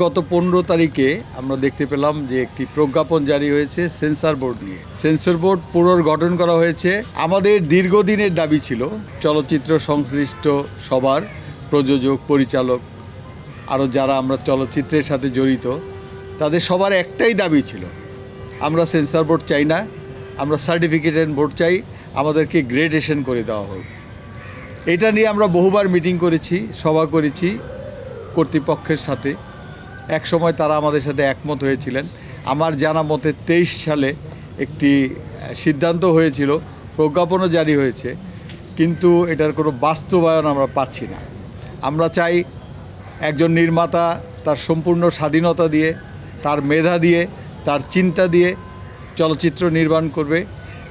গত 15 তারিখে আমরা দেখতে পেলাম যে একটি প্রজ্ঞাপন জারি হয়েছে সেন্সর বোর্ড নিয়ে। সেন্সর বোর্ড পুনর্গঠন করা হয়েছে। আমাদের দীর্ঘদিনের দাবি ছিল চলচ্চিত্র সংশ্লিষ্ট সবার প্রযোজক, পরিচালক, আরও যারা আমরা চলচ্চিত্রের সাথে জড়িত, তাদের সবার একটাই দাবি ছিল, আমরা সেন্সর বোর্ড চাই না, আমরা সার্টিফিকেশন বোর্ড চাই, আমাদেরকে গ্রেডেশন করে দেওয়া হোক। এটা নিয়ে আমরা বহুবার মিটিং করেছি, সভা করেছি কর্তৃপক্ষের সাথে। এক সময় তারা আমাদের সাথে একমত হয়েছিলেন। আমার জানা মতে 23 সালে একটি সিদ্ধান্ত হয়েছিল, প্রজ্ঞাপনও জারি হয়েছে, কিন্তু এটার কোনো বাস্তবায়ন আমরা পাচ্ছি না। আমরা চাই একজন নির্মাতা তার সম্পূর্ণ স্বাধীনতা দিয়ে, তার মেধা দিয়ে, তার চিন্তা দিয়ে চলচ্চিত্র নির্মাণ করবে।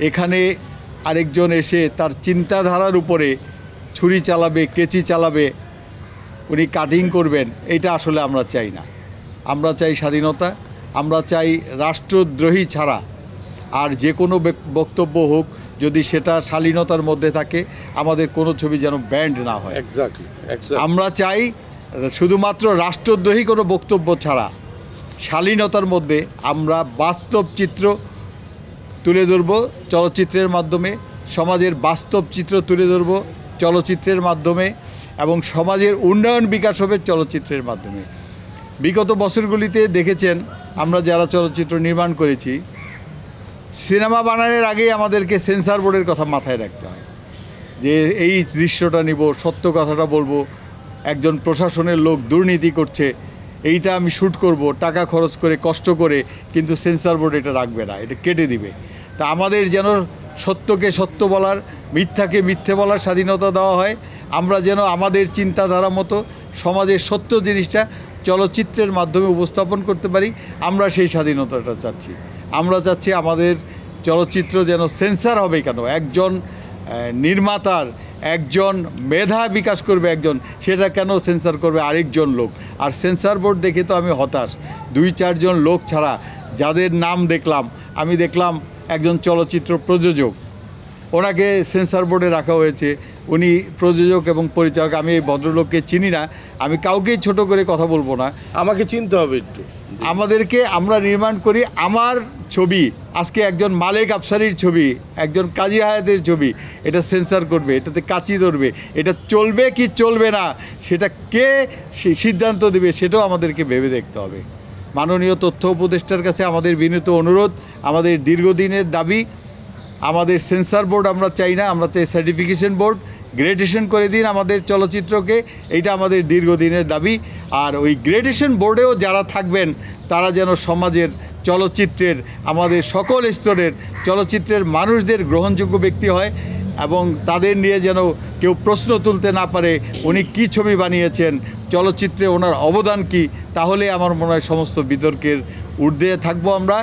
এখানে আরেকজন এসে তার চিন্তাধারার উপরে ছুরি চালাবে, কেচি চালাবে, উনি কাটিং করবেন, এটা আসলে আমরা চাই না। আমরা চাই স্বাধীনতা, আমরা চাই রাষ্ট্রদ্রোহী ছাড়া আর যে কোনো বক্তব্য হোক, যদি সেটা শালীনতার মধ্যে থাকে, আমাদের কোনো ছবি যেন ব্যান্ড না হয়। আমরা চাই শুধুমাত্র রাষ্ট্রদ্রোহী কোনো বক্তব্য ছাড়া শালীনতার মধ্যে আমরা বাস্তব চিত্র তুলে ধরব চলচ্চিত্রের মাধ্যমে, সমাজের বাস্তব চিত্র তুলে ধরব চলচ্চিত্রের মাধ্যমে, এবং সমাজের উন্নয়ন বিকাশ হবে চলচ্চিত্রের মাধ্যমে। বিগত বছরগুলিতে দেখেছেন, আমরা যারা চলচ্চিত্র নির্মাণ করেছি, সিনেমা বানানোর আগেই আমাদেরকে সেন্সর বোর্ডের কথা মাথায় রাখতে হয়, যে এই দৃশ্যটা নিব, সত্য কথাটা বলবো, একজন প্রশাসনের লোক দুর্নীতি করছে, এইটা আমি শ্যুট করব টাকা খরচ করে, কষ্ট করে, কিন্তু সেন্সর বোর্ড এটা রাখবে না, এটা কেটে দিবে। তা আমাদের যেন সত্যকে সত্য বলার, মিথ্যাকে মিথ্যে বলার স্বাধীনতা দেওয়া হয়। আমরা যেন আমাদের চিন্তাধারা মতো সমাজের সত্য জিনিসটা চলচ্চিত্রের মাধ্যমে উপস্থাপন করতে পারি, আমরা সেই স্বাধীনতাটা চাচ্ছি। আমরা চাচ্ছি আমাদের চলচ্চিত্র যেন সেন্সর হবে কেন, একজন নির্মাতার একজন মেধা বিকাশ করবে একজন, সেটা কেন সেন্সর করবে আরেকজন লোক? আর সেন্সর বোর্ড দেখে তো আমি হতাশ। 2-4 জন লোক ছাড়া যাদের নাম দেখলাম, আমি দেখলাম একজন চলচ্চিত্র প্রযোজক, ওনাকে সেন্সর বোর্ডে রাখা হয়েছে। উনি প্রযোজক এবং পরিচালক। আমি এই ভদ্রলোককে চিনি না, আমি কাউকেই ছোট করে কথা বলবো না, আমাকে চিনতে হবে একটু। আমাদেরকে, আমরা নির্মাণ করি আমার ছবি, আজকে একজন মালেক আফসারির ছবি, একজন কাজী হায়াতের ছবি, এটা সেন্সর করবে, এটাতে কাঁচি ধরবে, এটা চলবে কি চলবে না সেটা কে সিদ্ধান্ত দেবে, সেটাও আমাদেরকে ভেবে দেখতে হবে। মাননীয় তথ্য উপদেষ্টার কাছে আমাদের বিনীত অনুরোধ, আমাদের দীর্ঘদিনের দাবি, আমাদের সেন্সর বোর্ড আমরা চাই না, আমরা চাই সার্টিফিকেশন বোর্ড, গ্রেডেশন করে দিন আমাদের চলচ্চিত্রকে, এইটা আমাদের দীর্ঘদিনের দাবি। আর ওই গ্রেডেশন বোর্ডেও যারা থাকবেন, তারা যেন সমাজের চলচ্চিত্রের, আমাদের সকল স্তরের চলচ্চিত্রের মানুষদের গ্রহণযোগ্য ব্যক্তি হয়, এবং তাদের নিয়ে যেন কেউ প্রশ্ন তুলতে না পারে উনি কী ছবি বানিয়েছেন, চলচ্চিত্রে ওনার অবদান কী। তাহলে আমার মনে হয় সমস্ত বিতর্কের ঊর্ধ্বে থাকবো আমরা।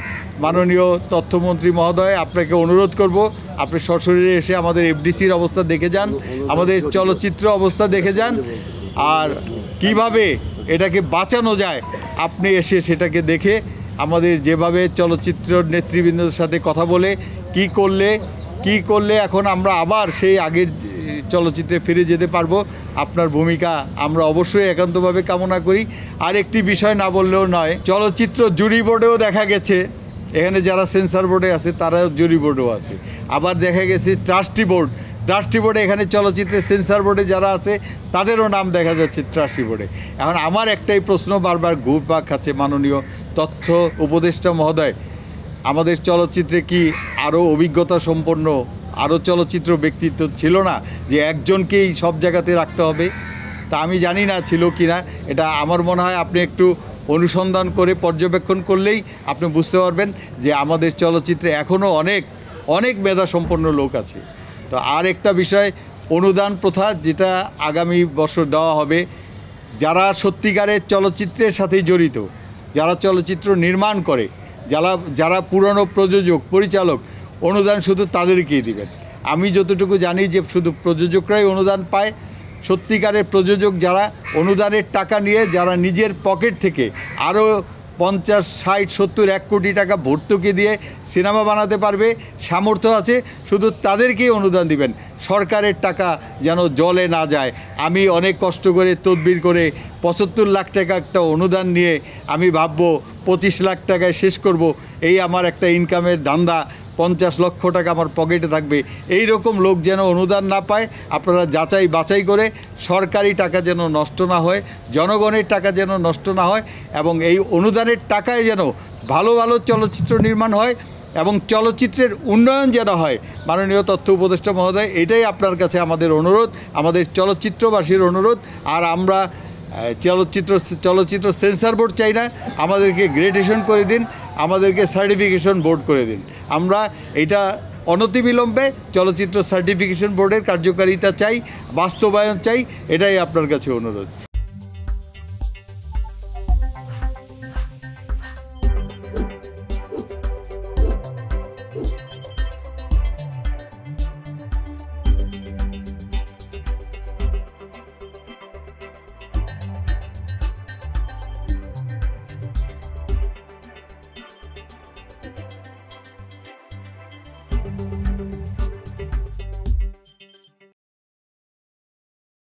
মাননীয় তথ্যমন্ত্রী মহোদয়, আপনাকে অনুরোধ করব, আপনি সশরীরে এসে আমাদের এফডিসির অবস্থা দেখে যান, আমাদের চলচ্চিত্র অবস্থা দেখে যান, আর কিভাবে এটাকে বাঁচানো যায় আপনি এসে সেটাকে দেখে, আমাদের যেভাবে চলচ্চিত্র নেতৃবৃন্দের সাথে কথা বলে কি করলে এখন আমরা আবার সেই আগের চলচ্চিত্রে ফিরে যেতে পারবো, আপনার ভূমিকা আমরা অবশ্যই একান্তভাবে কামনা করি। আর একটি বিষয় না বললেও নয়, চলচ্চিত্র জুরি বোর্ডেও দেখা গেছে, এখানে যারা সেন্সর বোর্ডে আছে তারাও জুরি বোর্ডেও আছে। আবার দেখা গেছে ট্রাস্টি বোর্ডে, এখানে চলচ্চিত্রের সেন্সর বোর্ডে যারা আছে তাদেরও নাম দেখা যাচ্ছে ট্রাস্টি বোর্ডে। এখন আমার একটাই প্রশ্ন বারবার ঘুরপাক খাচ্ছে, মাননীয় তথ্য উপদেষ্টা মহোদয়, আমাদের চলচ্চিত্রে কি আরও অভিজ্ঞতা সম্পন্ন আরও চলচ্চিত্র ব্যক্তিত্ব ছিল না, যে একজনকেই সব জায়গাতে রাখতে হবে? তা আমি জানি না ছিল কি না, এটা আমার মনে হয় আপনি একটু অনুসন্ধান করে পর্যবেক্ষণ করলেই আপনি বুঝতে পারবেন যে আমাদের চলচ্চিত্রে এখনও অনেক মেধাসম্পন্ন লোক আছে। তো আর একটা বিষয়, অনুদান প্রথা, যেটা আগামী বছর দেওয়া হবে, যারা সত্যিকারের চলচ্চিত্রের সাথেই জড়িত, যারা চলচ্চিত্র নির্মাণ করে, যারা পুরনো প্রযোজক, পরিচালক, অনুদান শুধু তাদেরকেই দিবেন। আমি যতটুকু জানি যে শুধু প্রযোজকরাই অনুদান পায়। সত্যিকারের প্রযোজক যারা অনুদানের টাকা নিয়ে, যারা নিজের পকেট থেকে আরও 50, 60, 70, 1 কোটি টাকা ভর্তুকি দিয়ে সিনেমা বানাতে পারবে, সামর্থ্য আছে, শুধু তাদেরকেই অনুদান দিবেন। সরকারের টাকা যেন জলে না যায়। আমি অনেক কষ্ট করে তদবির করে 75 লাখ টাকা একটা অনুদান নিয়ে আমি ভাববো 25 লাখ টাকায় শেষ করব, এই আমার একটা ইনকামের ধান্দা, 50 লক্ষ টাকা আমার পকেটে থাকবে। এই রকম লোক যেন অনুদান না পায়। আপনারা যাচাই বাছাই করে সরকারি টাকা যেন নষ্ট না হয়, জনগণের টাকা যেন নষ্ট না হয়, এবং এই অনুদানের টাকায় যেন ভালো ভালো চলচ্চিত্র নির্মাণ হয় এবং চলচ্চিত্রের উন্নয়ন যেন হয়। মাননীয় তথ্য উপদেষ্টা মহোদয়, এটাই আপনার কাছে আমাদের অনুরোধ, আমাদের চলচ্চিত্রবাসীর অনুরোধ। আর আমরা চলচ্চিত্র সেন্সর বোর্ড চাই না, আমাদেরকে গ্রেডেশন করে দিন, আমাদেরকে সার্টিফিকেশন বোর্ড করে দিন। আমরা এটা অনতিবিলম্বে চলচ্চিত্র সার্টিফিকেশন বোর্ডের কার্যকারিতা চাই, বাস্তবায়ন চাই, এটাই আপনার কাছে অনুরোধ।